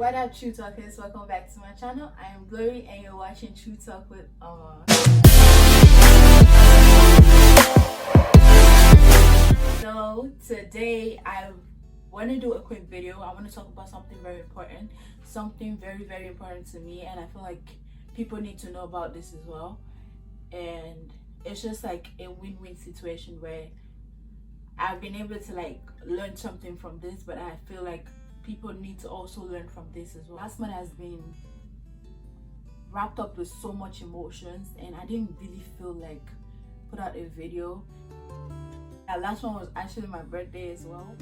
What up, True Talkers? Welcome back to my channel. I am Glory and you're watching True Talk with So today I want to do a quick video. I want to talk about something very important, something very important to me, and I feel like people need to know about this as well. And it's just like a win-win situation where I've been able to like learn something from this, but I feel like people need to also learn from this as well. Last month has been wrapped up with so much emotions and I didn't really feel like put out a video. Last one was actually my birthday as well.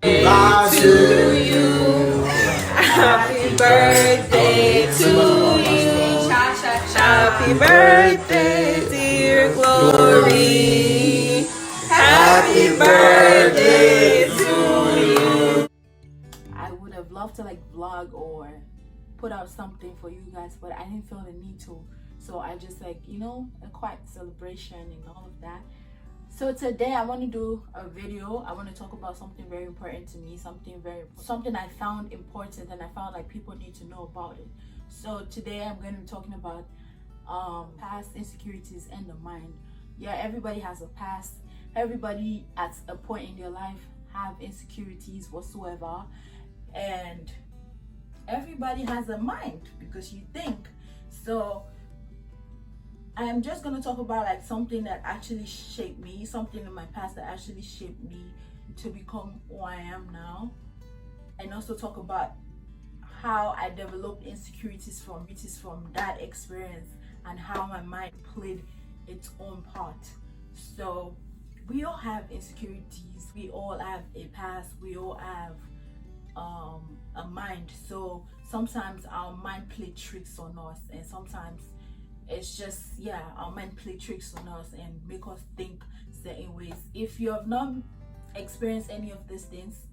To you, happy birthday to you, happy birthday dear Glory, happy birthday to you. I would have loved to like vlog or put out something for you guys, but I didn't feel the need to, so I just like, you know, a quiet celebration and all of that. So today I want to do a video. I want to talk about something very important to me, something I found important and I found like people need to know about it. So today I'm going to be talking about past insecurities and the mind. Yeah, everybody has a past. Everybody at a point in their life have insecurities whatsoever, and everybody has a mind because you think. So I'm just going to talk about like something that actually shaped me, something in my past that actually shaped me to become who I am now, and also talk about how I developed insecurities from that experience and how my mind played its own part. So we all have insecurities, we all have a past, we all have a mind. So sometimes our mind play tricks on us, and sometimes it's just, yeah, our mind play tricks on us and make us think certain ways. If you have not experienced any of these things,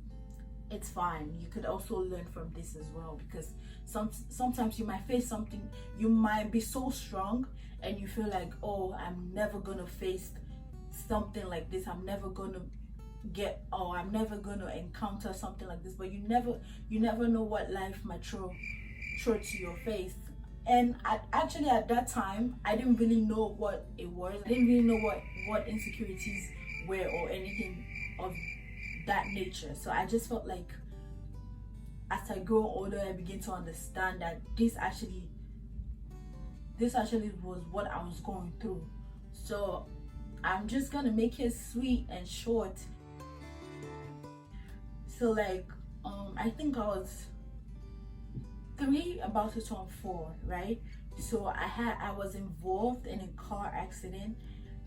it's fine. You could also learn from this as well, because sometimes you might face something, you might be so strong and you feel like, oh, I'm never gonna face something like this, I'm never gonna encounter something like this, but you never know what life might throw to your face. And actually at that time I didn't really know what it was. I didn't really know what insecurities were or anything of that nature. So I just felt like as I grow older I begin to understand that this actually was what I was going through. So I'm just gonna make it sweet and short. So like I think I was 3, about to turn 4, right? So I was involved in a car accident,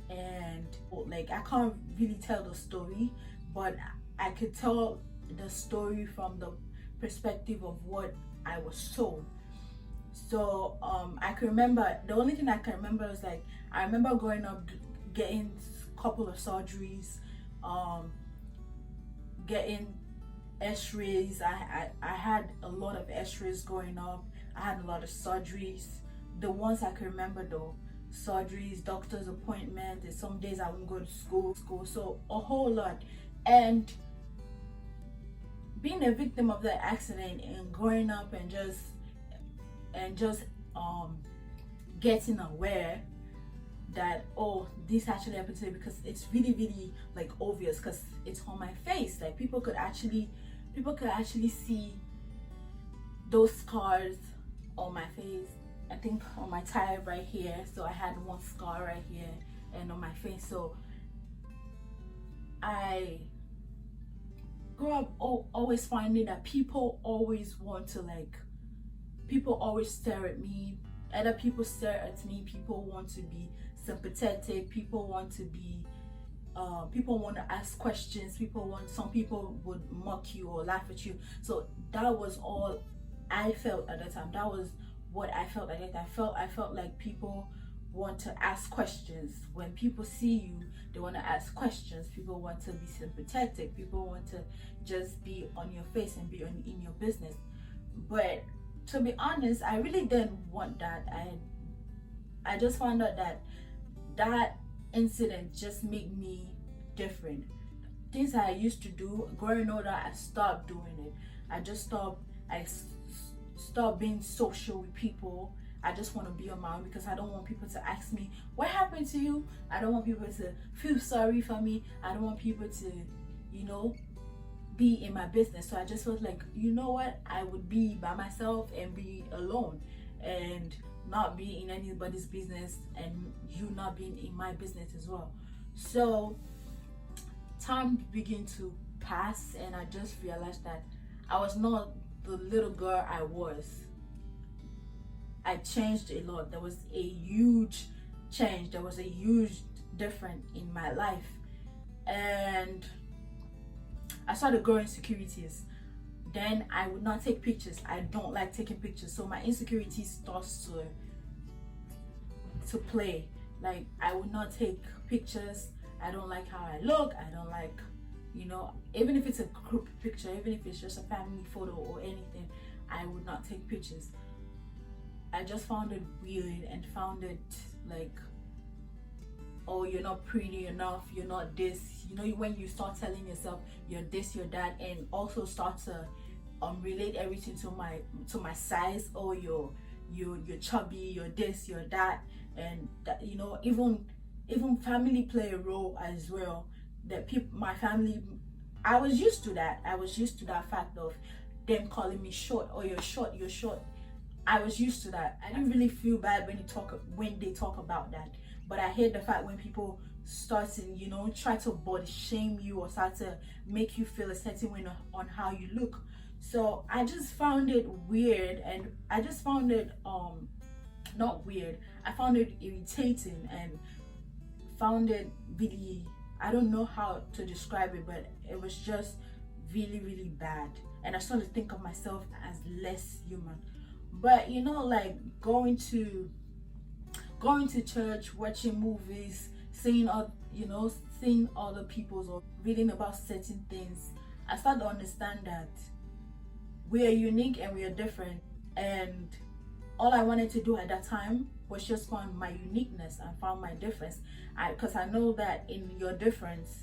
and like I can't really tell the story, but I could tell the story from the perspective of what I was told. So I can remember, the only thing I can remember was like, I remember growing up getting a couple of surgeries, getting x-rays. I had a lot of x-rays growing up. I had a lot of surgeries. The ones I can remember though, surgeries, doctor's appointments, and some days I won't go to school, so a whole lot. And being a victim of that accident and growing up and just getting aware that, oh, this actually happened to me, because it's really like obvious because it's on my face. Like people could actually see those scars on my face. I think on my thigh right here, so I had one scar right here, and on my face. So I grew up always finding that people always stare at me, other people stare at me, people want to be sympathetic, people want to ask questions, some people would mock you or laugh at you. So that was all I felt at the time. That was what I felt like. I felt like people want to ask questions. When people see you, they want to ask questions. People want to be sympathetic. People want to just be on your face and be in your business. But to be honest, I really didn't want that. I just found out that incident just made me different. things that I used to do growing older, I stopped doing it. I just stopped. Stopped being social with people. I just want to be on my own because I don't want people to ask me what happened to you. I don't want people to feel sorry for me. I don't want people to, you know, be in my business. So I just felt like, you know what, I would be by myself and be alone and not be in anybody's business, and you not being in my business as well. So time began to pass, and I just realized that I was not the little girl I was. I changed a lot. There was a huge change. There was a huge difference in my life, and I started growing insecurities. Then I would not take pictures. I don't like taking pictures, so my insecurity starts to play. Like, I would not take pictures. I don't like how I look. I don't like, you know, even if it's a group picture, even if it's just a family photo or anything, I would not take pictures. I just found it weird and found it like, oh, you're not pretty enough, you're not this. You know, when you start telling yourself you're this, you're that, and also start to relate everything to my size. Oh, you're chubby, you're this, you're that, and that, you know, even family play a role as well. That people, my family, I was used to that. I was used to that fact of them calling me short. Oh, you're short, you're short. I was used to that. I didn't really feel bad when they talk about that. But I hate the fact when people start to, you know, try to body shame you or start to make you feel a certain way on how you look. So I just found it weird, and I just found it not weird. I found it irritating and found it really, I don't know how to describe it, but it was just really, really bad. And I started to think of myself as less human. But you know, like going to church, watching movies, seeing other people's, or reading about certain things, I started to understand that we are unique and we are different. And all I wanted to do at that time was just find my uniqueness and found my difference. Because I know that in your difference,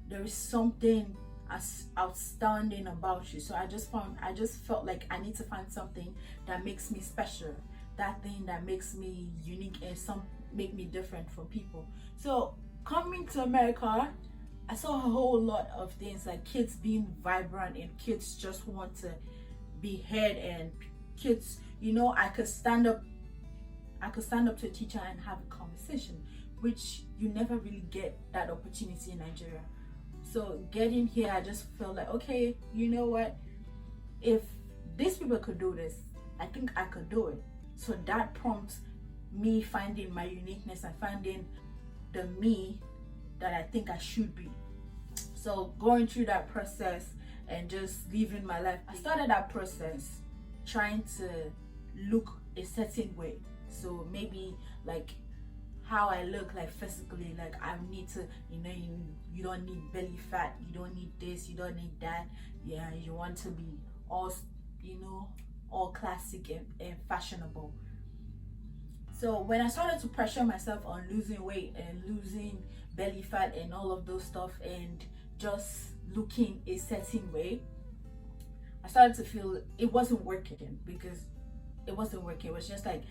there is something as outstanding about you. So I just felt like I need to find something that makes me special, that thing that makes me unique and make me different from people. So coming to America, I saw a whole lot of things, like kids being vibrant and kids just want to be heard, and kids, you know, I could stand up to a teacher and have a conversation, which you never really get that opportunity in Nigeria. So getting here, I just felt like, okay, you know what? If these people could do this, I think I could do it. So that prompts me finding my uniqueness and finding the me that I think I should be. So going through that process and just living my life, I started that process trying to look a certain way. So maybe like how I look, like physically, like I need to, you know, you don't need belly fat, you don't need this, you don't need that. Yeah, you want to be all, you know, all classic and fashionable. So when I started to pressure myself on losing weight and losing belly fat and all of those stuff and just looking a certain way, I started to feel it wasn't working, because it wasn't working. It was just like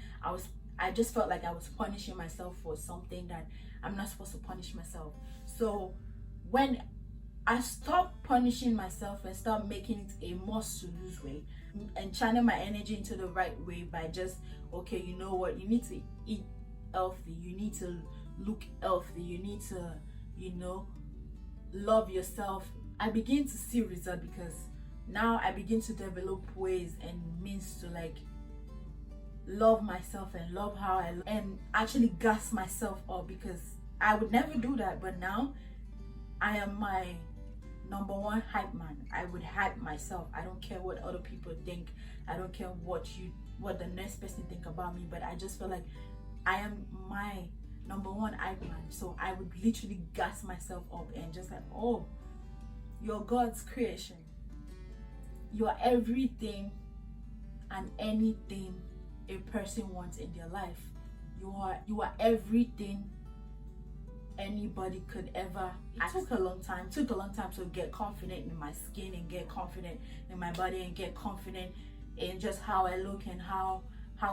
I just felt like I was punishing myself for something that I'm not supposed to punish myself. So when I stopped punishing myself and stopped making it a must to lose weight and channel my energy into the right way by just, okay, you know what, you need to eat healthy, you need to look healthy, you need to, you know, love yourself, I begin to see results, because now I begin to develop ways and means to like love myself and love how I look and actually gas myself up, because I would never do that. But now I am my number one hype man. I would hype myself. I don't care what other people think. I don't care what the next person think about me, but I just feel like I am my number one hype man. So I would literally gas myself up and just like, oh, you're God's creation. You are everything and anything a person wants in their life. You are everything anybody could ever. It took a long time to get confident in my skin and get confident in my body and get confident in just how I look and how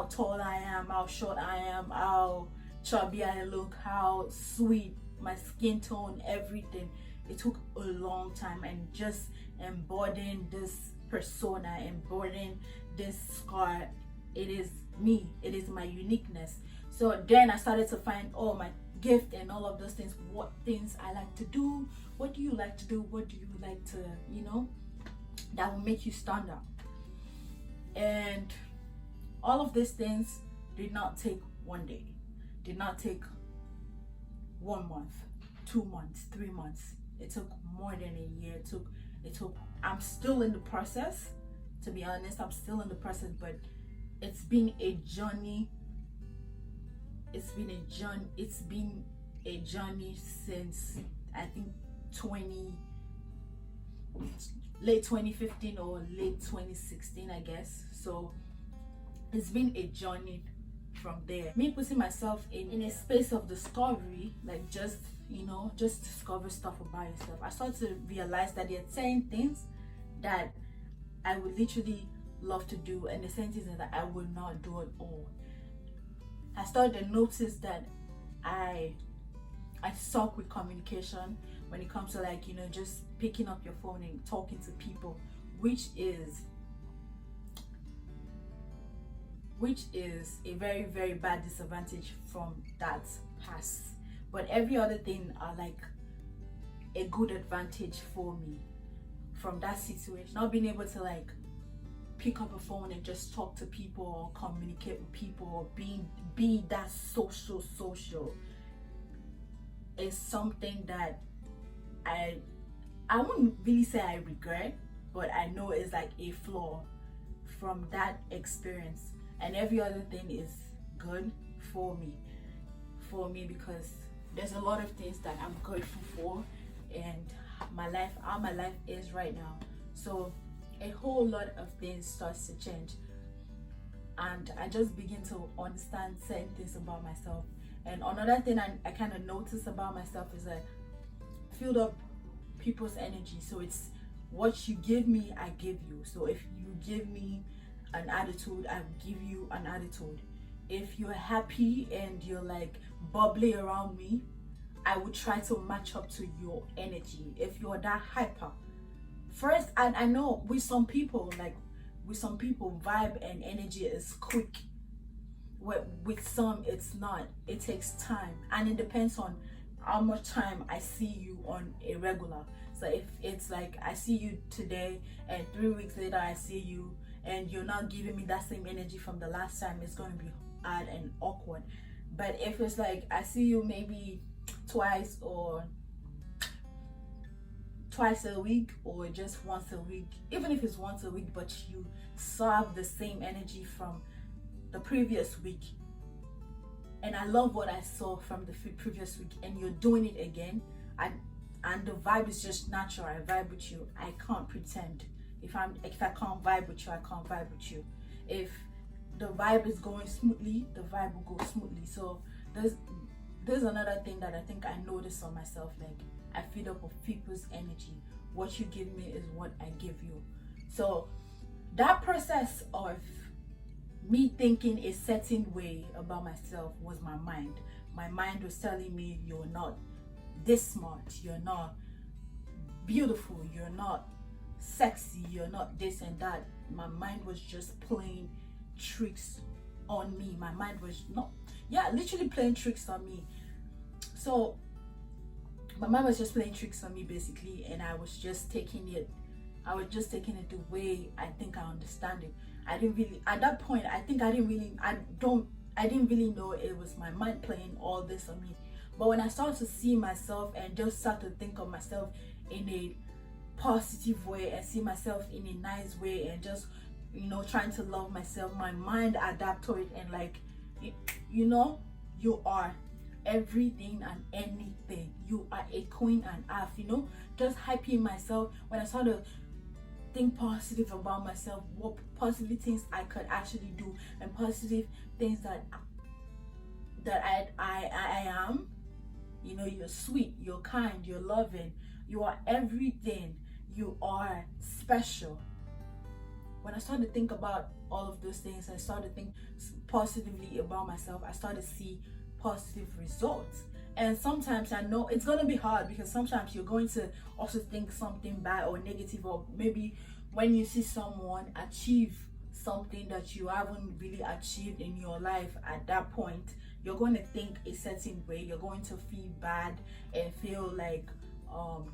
tall I am, how short I am, how chubby I look, how sweet my skin tone, everything. It took a long time, and just embodying this persona, embodying this scar, it is me, it is my uniqueness. So then I started to find my gift and all of those things, what things I like to do, what do you like to do, what do you like to, that will make you stand out. And all of these things did not take one day, did not take 1 month, 2 months, 3 months. It took more than a year. It took I'm still in the process, to be honest. I'm still in the process, but it's been a journey. It's been a journey since I think late 2015 or late 2016, I guess. So it's been a journey from there. Me putting myself in a space of discovery, like just discover stuff about yourself. I started to realize that there are certain things that I would literally love to do, and the certain things that I would not do at all. I started to notice that I suck with communication when it comes to just picking up your phone and talking to people, which is a very, very bad disadvantage from that past. But every other thing are like a good advantage for me from that situation. Not being able to pick up a phone and just talk to people or communicate with people or be that social is something that I wouldn't really say I regret, but I know it's like a flaw from that experience. And every other thing is good for me because there's a lot of things that I'm grateful for, and how my life is right now. So a whole lot of things starts to change, and I just begin to understand certain things about myself. And another thing I kind of notice about myself is that I filled up people's energy. So it's what you give me, I give you. So if you give me an attitude, I will give you an attitude. If you're happy and you're bubbly around me, I would try to match up to your energy. If you're that hyper, first, and I know with some people vibe and energy is quick. With some it's not. It takes time, and it depends on how much time I see you on a regular. So if it's I see you today and 3 weeks later I see you and you're not giving me that same energy from the last time, it's going to be hard and awkward. But if it's I see you maybe twice a week or just once a week, even if it's once a week, but you serve the same energy from the previous week, and I love what I saw from the previous week, and you're doing it again, and the vibe is just natural. I vibe with you. I can't pretend. If I can't vibe with you, I can't vibe with you. If the vibe is going smoothly, the vibe will go smoothly. So there's another thing that I think I noticed on myself. I feed up of people's energy. What you give me is what I give you. So that process of me thinking a certain way about myself was my mind. My mind was telling me, you're not this smart, you're not beautiful, you're not sexy, you're not this and that. My mind was just playing tricks on me. My mind was literally playing tricks on me. So my mind was just playing tricks on me basically, and I was just taking it the way I think I understand it. I didn't really, at that point, I didn't really know it was my mind playing all this on me. But when I started to see myself and just start to think of myself in a positive way and see myself in a nice way and just trying to love myself, my mind adapted to it, and you are everything and anything. You are a queen and half, just hyping myself. When I started to think positive about myself, what positive things I could actually do, and positive things that I am, You know, you're sweet, you're kind, you're loving, you are everything, you are special. When I started to think about all of those things, I started to think positively about myself. I started to see positive results. And sometimes I know it's going to be hard, because sometimes you're going to also think something bad or negative, or maybe when you see someone achieve something that you haven't really achieved in your life at that point, you're going to think a certain way. You're going to feel bad and feel like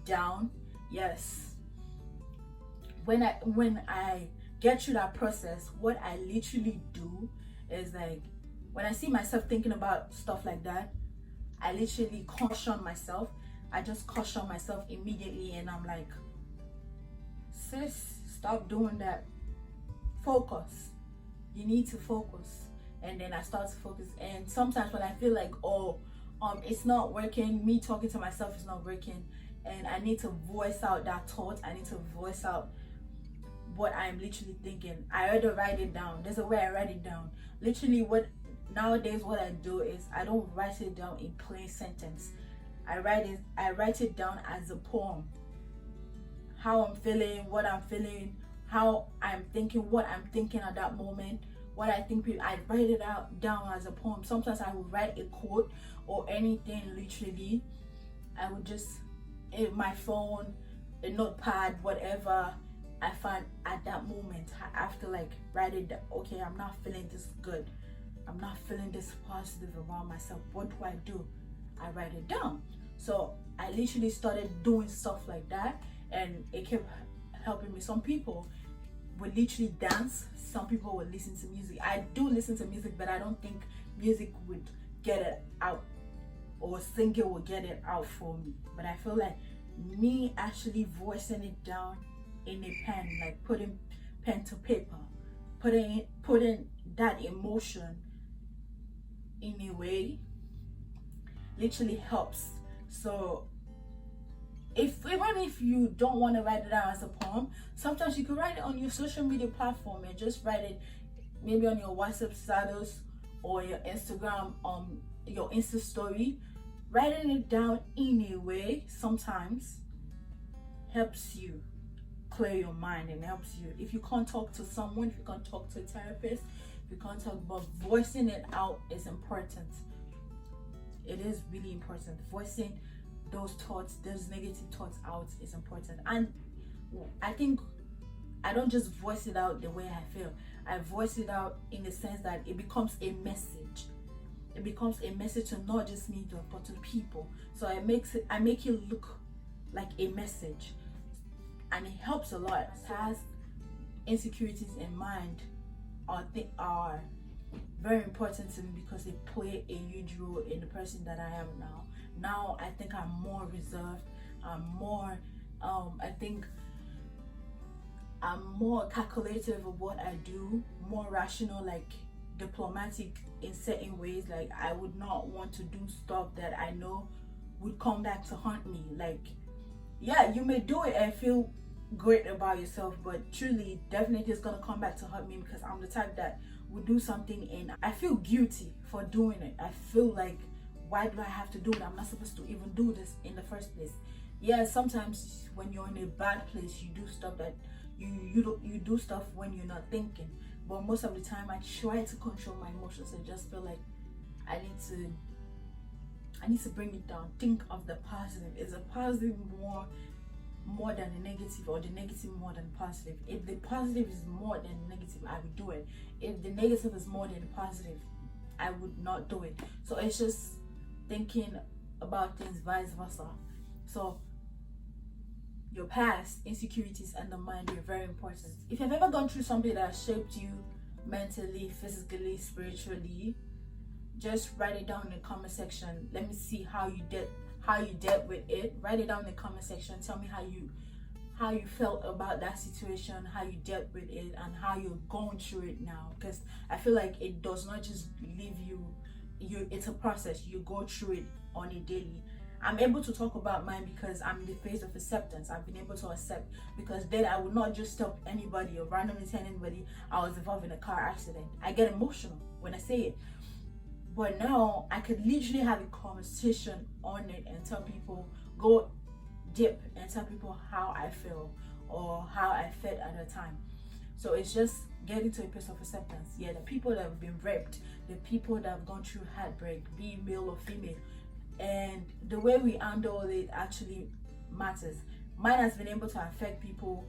down. Yes. When I get through that process, what I literally do is, like, when I see myself thinking about stuff like that, I literally caution myself. I just caution myself immediately, and I'm like, sis, stop doing that. Focus. You need to focus. And then I start to focus. And sometimes when I feel like, it's not working, me talking to myself is not working, and I need to voice out that thought, I need to voice out what I'm literally thinking, I either write it down. There's a way I write it down. Literally, what I do is, I don't write it down in plain sentence. I write it down as a poem. How I'm feeling, what I'm feeling, how I'm thinking, what I'm thinking at that moment, what I think. I write it down as a poem. Sometimes I will write a quote or anything. Literally, I would just, in my phone, a notepad, whatever I find at that moment, I have to like write it down. Okay, I'm not feeling this good, I'm not feeling this positive about myself. What do? I write it down. So I literally started doing stuff like that, and it kept helping me. Some people would literally dance, some people would listen to music. I do listen to music, but I don't think music would get it out, or singing would get it out for me. But I feel like me actually voicing it down in a pen, like putting pen to paper, putting that emotion in a way, literally helps. So even if you don't want to write it down as a poem, sometimes you can write it on your social media platform, and just write it maybe on your WhatsApp status or your Instagram, your Insta story. Writing it down in a way sometimes helps you clear your mind, and helps you. If you can't talk to someone, if you can't talk to a therapist, if you can't talk, but voicing it out is important. It is really important. Voicing those thoughts, those negative thoughts out is important. And I think I don't just voice it out the way I feel. I voice it out in the sense that it becomes a message. It becomes a message to not just me, but to people. So I make it look like a message, and it helps a lot. Has insecurities in mind are very important to me, because they play a huge role in the person that I am now. Now I think I'm more reserved. I'm more I think I'm more calculative of what I do, more rational, like diplomatic in certain ways. Like, I would not want to do stuff that I know would come back to haunt me. Like, yeah, you may do it and feel great about yourself, but truly, definitely it's gonna come back to hurt me, because I'm the type that would do something and I feel guilty for doing it. I feel like, why do I have to do it? I'm not supposed to even do this in the first place. Yeah, sometimes when you're in a bad place, you do stuff that you do stuff when you're not thinking. But most of the time, I try to control my emotions and just feel like I need to bring it down. Think of the positive. Is the positive more than the negative, or the negative more than positive? If the positive is more than the negative, I would do it. If the negative is more than the positive, I would not do it. So it's just thinking about things vice versa. So your past insecurities and the mind are very important. If you've ever gone through something that has shaped you mentally, physically, spiritually, just write it down in the comment section. Let me see how you dealt with it. Write it down in the comment section. Tell me how you felt about that situation, how you dealt with it, and how you're going through it now. Because I feel like it does not just leave you. It's a process. You go through it on a daily. I'm able to talk about mine because I'm in the phase of acceptance. I've been able to accept, because then I would not just tell anybody or randomly tell anybody I was involved in a car accident. I get emotional when I say it. But now I could literally have a conversation on it and tell people, go deep and tell people how I feel or how I felt at the time. So it's just getting to a place of acceptance. Yeah, the people that have been raped, the people that have gone through heartbreak, be it male or female, and the way we handle it actually matters. Mine has been able to affect people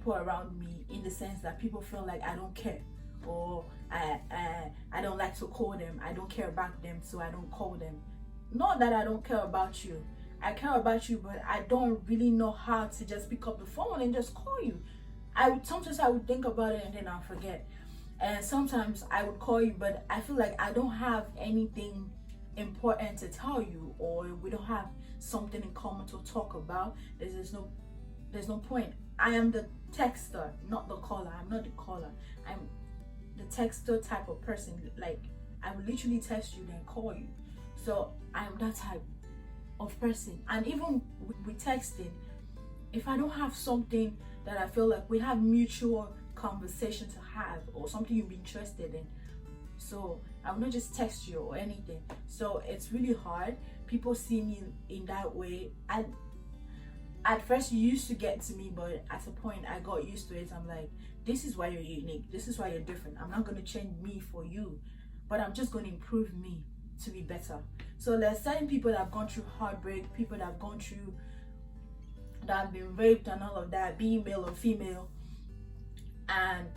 around me, in the sense that people feel like I don't care, or I don't like to call them, I don't care about them, so I don't call them. Not that I don't care about you, I care about you, but I don't really know how to just pick up the phone and just call you. Sometimes I would think about it and then I'll forget, and sometimes I would call you, but I feel like I don't have anything important to tell you, or we don't have something in common to talk about. There's no point. I am the texter, not the caller. I'm not the caller, I'm the texter type of person. Like, I will literally text you then call you. So I'm that type of person. And even with texting, if I don't have something that I feel like we have mutual conversation to have, or something you'll be interested in, so I will not just text you or anything. So it's really hard. People see me in that way. And at first you used to get to me, but at a point I got used to it. I'm like, this is why you're unique, this is why you're different. I'm not going to change me for you, but I'm just going to improve me to be better. So there's certain people that have gone through heartbreak, people that have gone through, that have been raped and all of that, being male or female, and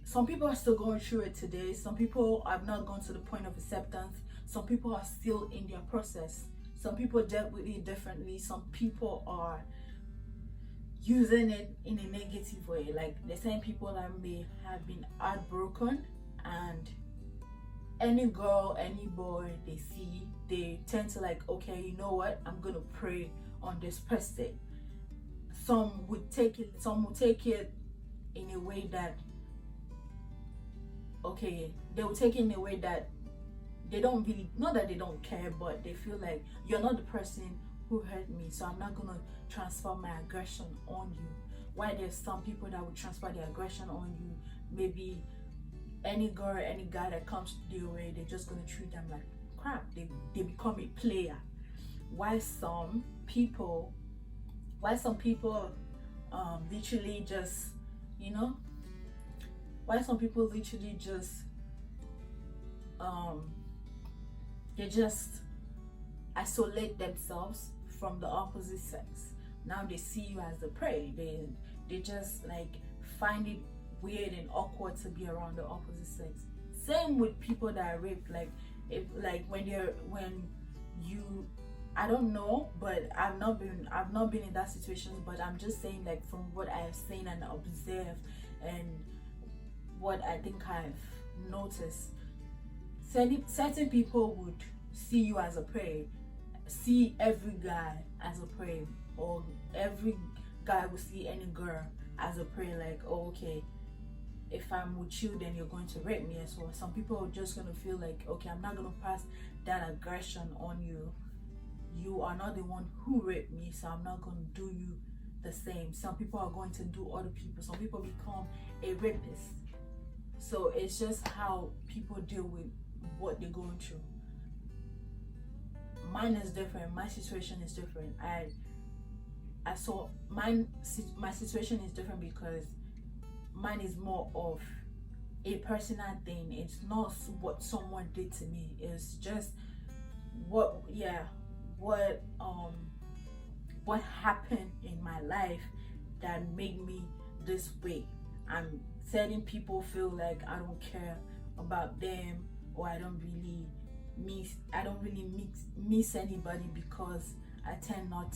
some people are still going through it today. Some people have not gone to the point of acceptance. Some people are still in their process. Some people dealt with it differently. Some people are using it in a negative way. Like, the same people that may have been heartbroken, and any girl, any boy they see, they tend to like, okay, you know what, I'm gonna pray on this person. Some would take it in a way that, okay, they will take it in a way that they don't really, not that they don't care, but they feel like you're not the person who hurt me, so I'm not gonna transfer my aggression on you. Why there's some people that will transfer their aggression on you, maybe any girl, any guy that comes their way, they're just gonna treat them like crap. They become a player. Why some people literally just, why some people literally just they just isolate themselves from the opposite sex. Now they see you as the prey. They just like find it weird and awkward to be around the opposite sex. Same with people that are raped. Like, I don't know, but I've not been in that situation, but I'm just saying, like, from what I've seen and observed and what I think I've noticed, certain people would see you as a prey, see every guy as a prey, or every guy will see any girl as a prey. Like, oh, okay, if I'm with you, then you're going to rape me as well. Some people are just going to feel like, okay, I'm not going to pass that aggression on you. You are not the one who raped me, so I'm not going to do you the same. Some people are going to do other people. Some people become a rapist. So it's just how people deal with what they're going through. Mine is different. My situation is different. I saw my situation is different because mine is more of a personal thing. It's not what someone did to me. It's just what happened in my life that made me this way. And certain people feel like I don't care about them, or I don't really miss anybody because I tend not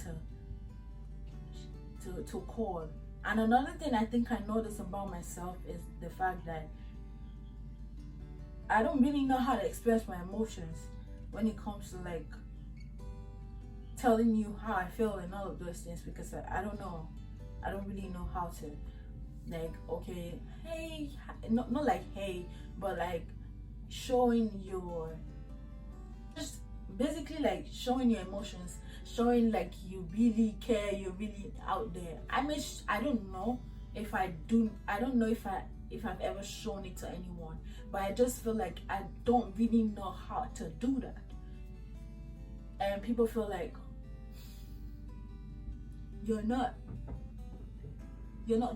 to call. And another thing I think I notice about myself is the fact that I don't really know how to express my emotions when it comes to like telling you how I feel and all of those things, because I don't know. I don't really know how to, like, okay, hey, not like hey, but like showing your, just basically like showing your emotions, showing like you really care, you're really out there. I don't know if if I've ever shown it to anyone, but I just feel like I don't really know how to do that. And people feel like you're not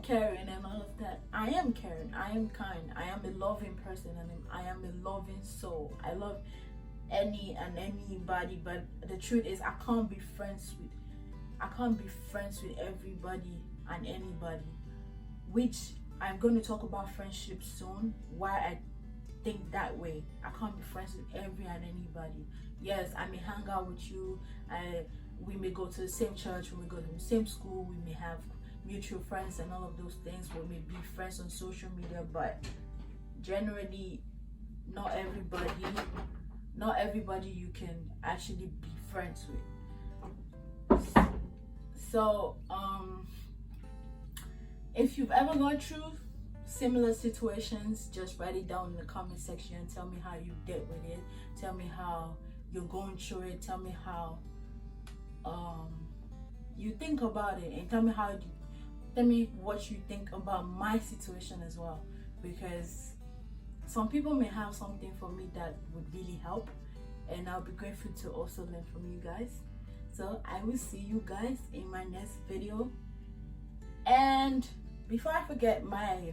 caring and all of that. I am caring, I am kind, I am a loving person, and I am a loving soul. I love any and anybody, but the truth is I can't be friends with everybody and anybody, which I'm going to talk about friendship soon, why I think that way. I can't be friends with every and anybody. Yes, I may hang out with you, we may go to the same church, we may go to the same school, we may have mutual friends and all of those things, we may be friends on social media, but generally not everybody you can actually be friends with. So if you've ever gone through similar situations, just write it down in the comment section and tell me how you dealt with it. Tell me how you're going through it. Tell me how you think about it, and tell me what you think about my situation as well, because some people may have something for me that would really help, and I'll be grateful to also learn from you guys. So I will see you guys in my next video. And before I forget, my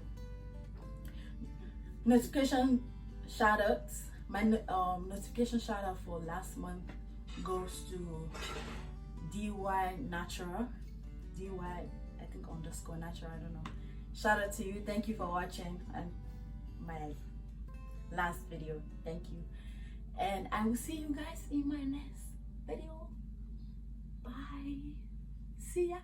notification shout outs, my notification shout out for last month goes to DY Natural, DY I think _ natural, I don't know. Shout out to you, thank you for watching and my last video. Thank you, and I will see you guys in my next video. Bye, see ya.